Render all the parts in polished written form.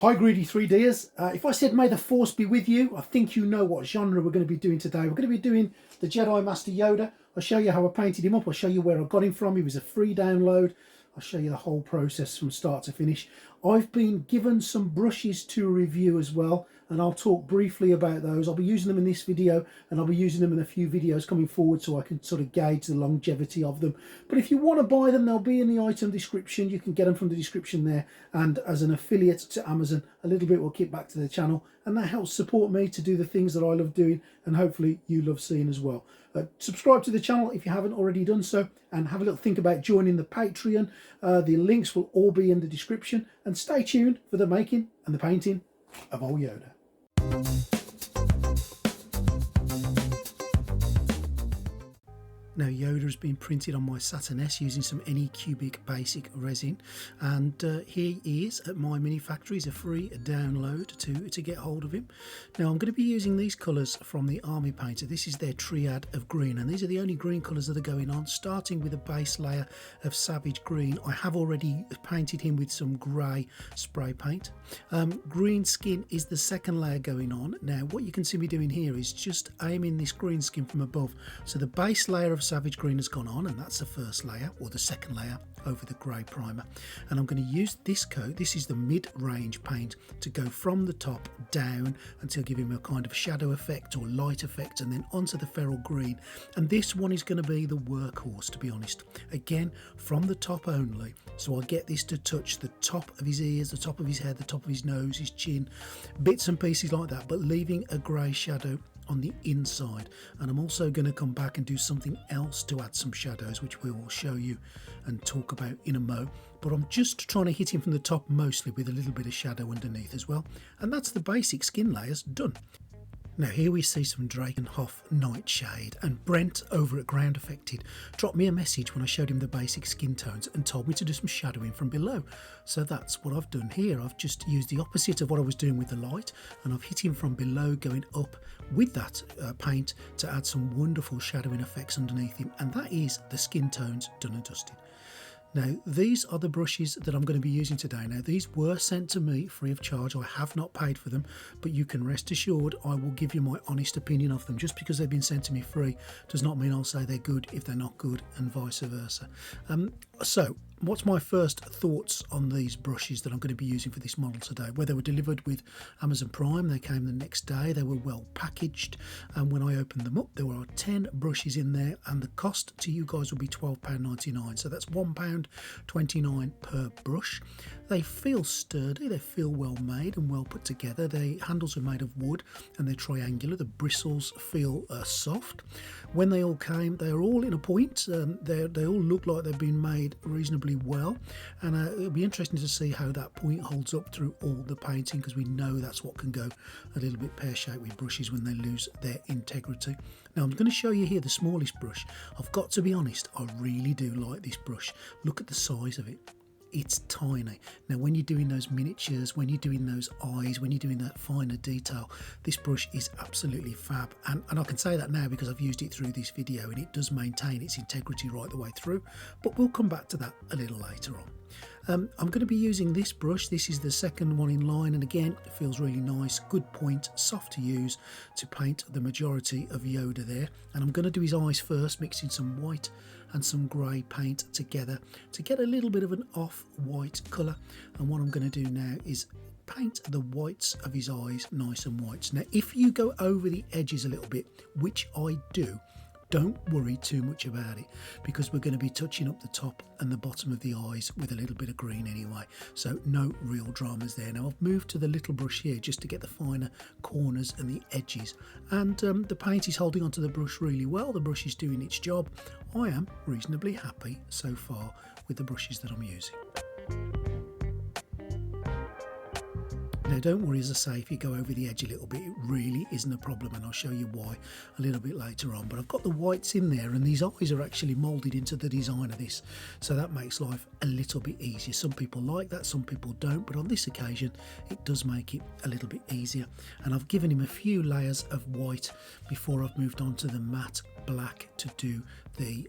Hi greedy 3Ders. If I said may the force be with you, I think you know what genre we're going to be doing today. We're going to be doing the Jedi Master Yoda. I'll show you how I painted him up. I'll show you where I got him from. He was a free download. I'll show you the whole process from start to finish. I've been given some brushes to review as well, and I'll talk briefly about those. I'll be using them in this video, and I'll be using them in a few videos coming forward so I can sort of gauge the longevity of them. But if you want to buy them, they'll be in the item description. You can get them from the description there, and as an affiliate to Amazon, a little bit will kick back to the channel, and that helps support me to do the things that I love doing, and hopefully you love seeing as well. Subscribe to the channel if you haven't already done so, and have a little think about joining the Patreon. The links will all be in the description, and stay tuned for the making and the painting of old Yoda. Now Yoda has been printed on my Saturn S using some Anycubic basic resin, and here he is at my mini factory. It's a free download to get hold of him. Now I'm going to be using these colours from the Army Painter. This is their triad of green, and these are the only green colours that are going on, starting with a base layer of Savage Green. I have already painted him with some grey spray paint. Green skin is the second layer going on. Now what you can see me doing here is just aiming this green skin from above. So the base layer of Savage Green has gone on, and that's the first layer, or the second layer, over the grey primer. And I'm going to use this coat, this is the mid-range paint, to go from the top down until give him a kind of shadow effect or light effect, and then onto the feral green. And this one is going to be the workhorse, to be honest. Again, from the top only, so I'll get this to touch the top of his ears, the top of his head, the top of his nose, his chin, bits and pieces like that, but leaving a grey shadow on the inside. And I'm also going to come back and do something else to add some shadows, which we will show you and talk about in a mo. But I'm just trying to hit him from the top mostly, with a little bit of shadow underneath as well. And that's the basic skin layers done. Now here we see some Drakenhof Nightshade, and Brent over at Ground Affected dropped me a message when I showed him the basic skin tones and told me to do some shadowing from below. So that's what I've done here. I've just used the opposite of what I was doing with the light, and I've hit him from below going up with that paint to add some wonderful shadowing effects underneath him, and that is the skin tones done and dusted. Now these are the brushes that I'm going to be using today. Now these were sent to me free of charge. I have not paid for them, but you can rest assured I will give you my honest opinion of them. Just because they've been sent to me free does not mean I'll say they're good if they're not good, and vice versa. So what's my first thoughts on these brushes that I'm going to be using for this model today? Well, they were delivered with Amazon Prime. They came the next day. They were well packaged, and when I opened them up there were 10 brushes in there, and the cost to you guys will be £12.99, so that's £1.29 per brush. They feel sturdy, they feel well made and well put together. The handles are made of wood and they're triangular. The bristles feel soft. When they all came, they are all in a point. They all look like they've been made reasonably well, and it'll be interesting to see how that point holds up through all the painting, because we know that's what can go a little bit pear-shaped with brushes when they lose their integrity. Now I'm going to show you here the smallest brush. I've got to be honest, I really do like this brush. Look at the size of it. It's tiny. Now when you're doing those miniatures, when you're doing those eyes, when you're doing that finer detail, this brush is absolutely fab, and I can say that now because I've used it through this video, and it does maintain its integrity right the way through, but we'll come back to that a little later on. I'm going to be using this brush. This is the second one in line, and again it feels really nice, good point, soft to use to paint the majority of Yoda there. And I'm going to do his eyes first, mixing some white and some grey paint together to get a little bit of an off-white colour. And what I'm going to do now is paint the whites of his eyes nice and white. Now if you go over the edges a little bit, which I do, don't worry too much about it, because we're going to be touching up the top and the bottom of the eyes with a little bit of green anyway, so no real dramas there. Now I've moved to the little brush here just to get the finer corners and the edges, and the paint is holding onto the brush really well. The brush is doing its job. I am reasonably happy so far with the brushes that I'm using. Now don't worry, as I say, if you go over the edge a little bit, it really isn't a problem, and I'll show you why a little bit later on. But I've got the whites in there, and these eyes are actually moulded into the design of this, so that makes life a little bit easier. Some people like that, some people don't, but on this occasion it does make it a little bit easier. And I've given him a few layers of white before I've moved on to the matte black to do the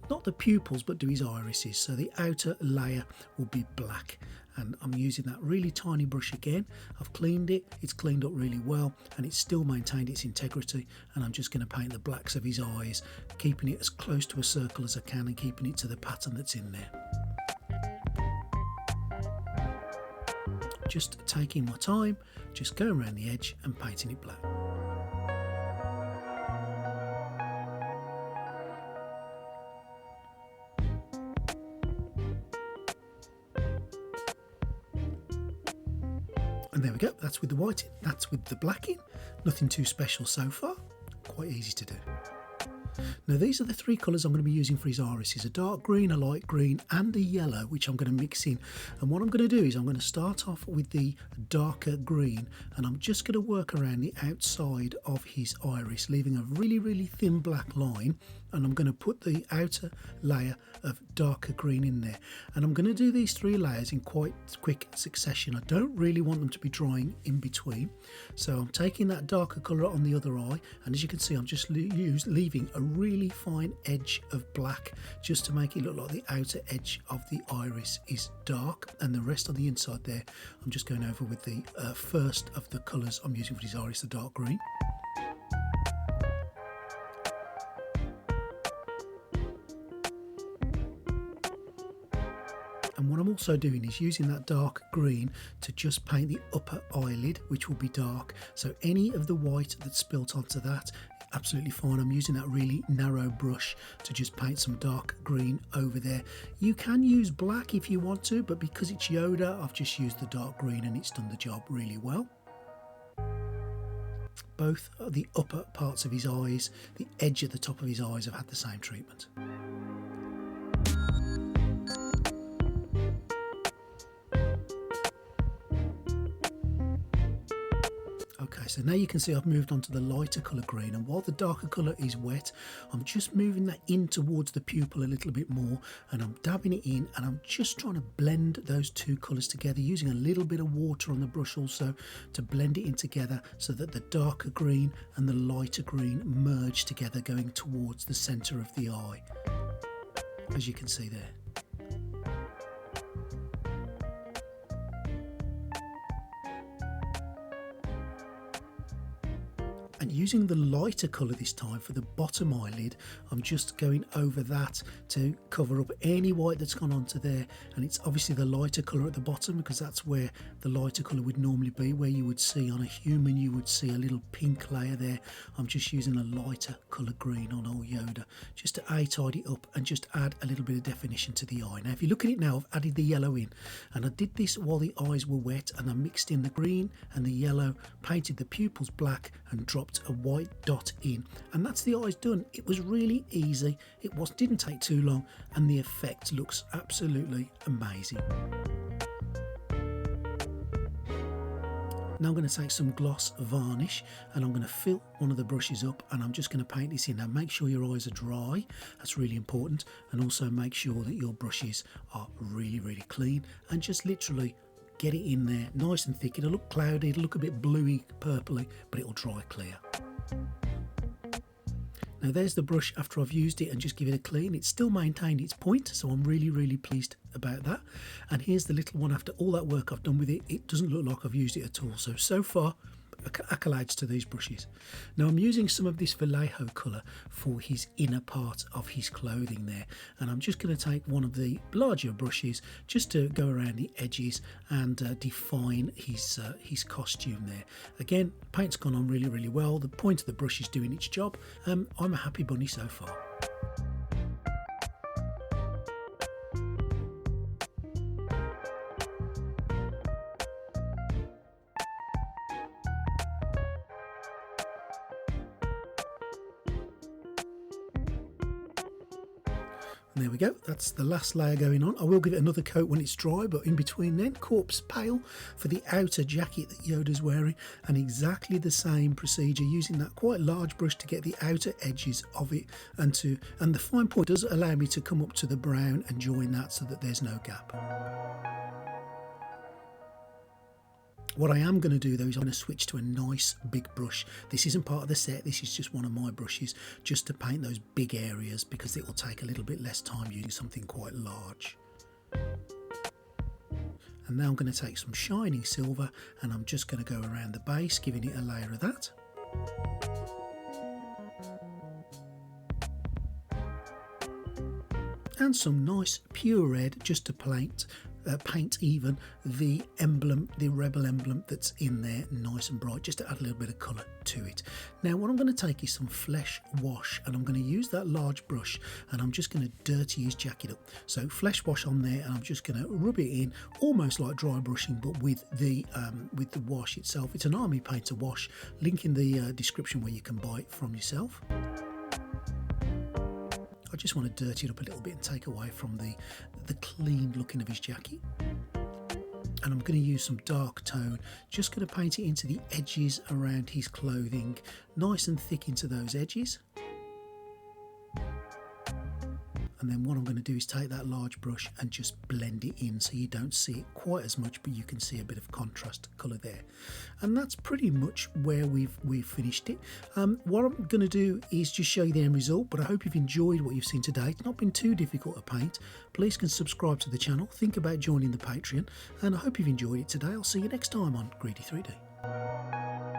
not the pupils, but do his irises. So the outer layer will be black, and I'm using that really tiny brush again. I've cleaned it, it's cleaned up really well, and it's still maintained its integrity, and I'm just going to paint the blacks of his eyes, keeping it as close to a circle as I can and keeping it to the pattern that's in there. Just taking my time, just going around the edge and painting it black. And there we go, that's with the white in, that's with the black in. Nothing too special so far, quite easy to do. Now these are the three colours I'm going to be using for his irises: a dark green, a light green and a yellow, which I'm going to mix in. And what I'm going to do is I'm going to start off with the darker green, and I'm just going to work around the outside of his iris, leaving a really thin black line, and I'm going to put the outer layer of darker green in there. And I'm going to do these three layers in quite quick succession. I don't really want them to be drying in between, so I'm taking that darker colour on the other eye, and as you can see I'm just leaving a really fine edge of black just to make it look like the outer edge of the iris is dark, and the rest of the inside there I'm just going over with the first of the colours I'm using for his iris, the dark green. And what I'm also doing is using that dark green to just paint the upper eyelid, which will be dark, so any of the white that's spilt onto that, absolutely fine. I'm using that really narrow brush to just paint some dark green over there. You can use black if you want to, but because it's Yoda, I've just used the dark green and it's done the job really well. Both the upper parts of his eyes, the edge at the top of his eyes have had the same treatment. Okay, so now you can see I've moved on to the lighter colour green, and while the darker colour is wet, I'm just moving that in towards the pupil a little bit more, and I'm dabbing it in, and I'm just trying to blend those two colours together, using a little bit of water on the brush also to blend it in together so that the darker green and the lighter green merge together, going towards the centre of the eye, as you can see there. And using the lighter colour this time for the bottom eyelid, I'm just going over that to cover up any white that's gone onto there, and it's obviously the lighter colour at the bottom because that's where the lighter colour would normally be, where you would see on a human you would see a little pink layer there. I'm just using a lighter colour green on old Yoda just to tidy it up and just add a little bit of definition to the eye. Now if you look at it now, I've added the yellow in, and I did this while the eyes were wet, and I mixed in the green and the yellow, painted the pupils black and dropped a white dot in, and that's the eyes done. It was really easy, didn't take too long, and the effect looks absolutely amazing. Now I'm going to take some gloss varnish and I'm going to fill one of the brushes up, and I'm just going to paint this in. Now make sure your eyes are dry, that's really important, and also make sure that your brushes are really clean, and just literally get it in there nice and thick. It'll look cloudy, it'll look a bit bluey purpley, but it'll dry clear. Now there's the brush after I've used it and just give it a clean. It's still maintained its point, so I'm really pleased about that. And here's the little one after all that work I've done with it. It doesn't look like I've used it at all. So far, accolades to these brushes. Now I'm using some of this Vallejo colour for his inner part of his clothing there, and I'm just going to take one of the larger brushes just to go around the edges and define his costume there. Again, paint's gone on really well. The point of the brush is doing its job. I'm a happy bunny so far. And there we go, that's the last layer going on. I will give it another coat when it's dry, but in between then, corpse pale for the outer jacket that Yoda's wearing, and exactly the same procedure, using that quite large brush to get the outer edges of it, and the fine point does allow me to come up to the brown and join that so that there's no gap. What I am going to do though is I'm going to switch to a nice big brush. This isn't part of the set, this is just one of my brushes, just to paint those big areas because it will take a little bit less time using something quite large. And now I'm going to take some shining silver and I'm just going to go around the base, giving it a layer of that. And some nice pure red just to paint even the emblem, the rebel emblem that's in there, nice and bright, just to add a little bit of colour to it. Now what I'm going to take is some flesh wash, and I'm going to use that large brush and I'm just going to dirty his jacket up. So flesh wash on there, and I'm just going to rub it in almost like dry brushing, but with the wash itself. It's an Army Painter wash, link in the description where you can buy it from yourself. I just want to dirty it up a little bit and take away from the clean looking of his jacket. And I'm going to use some dark tone, just going to paint it into the edges around his clothing, nice and thick into those edges. And then what I'm going to do is take that large brush and just blend it in so you don't see it quite as much, but you can see a bit of contrast colour there. And that's pretty much where we've finished it. What I'm going to do is just show you the end result, but I hope you've enjoyed what you've seen today. It's not been too difficult to paint. Please can subscribe to the channel, think about joining the Patreon, and I hope you've enjoyed it today. I'll see you next time on Greedy 3D.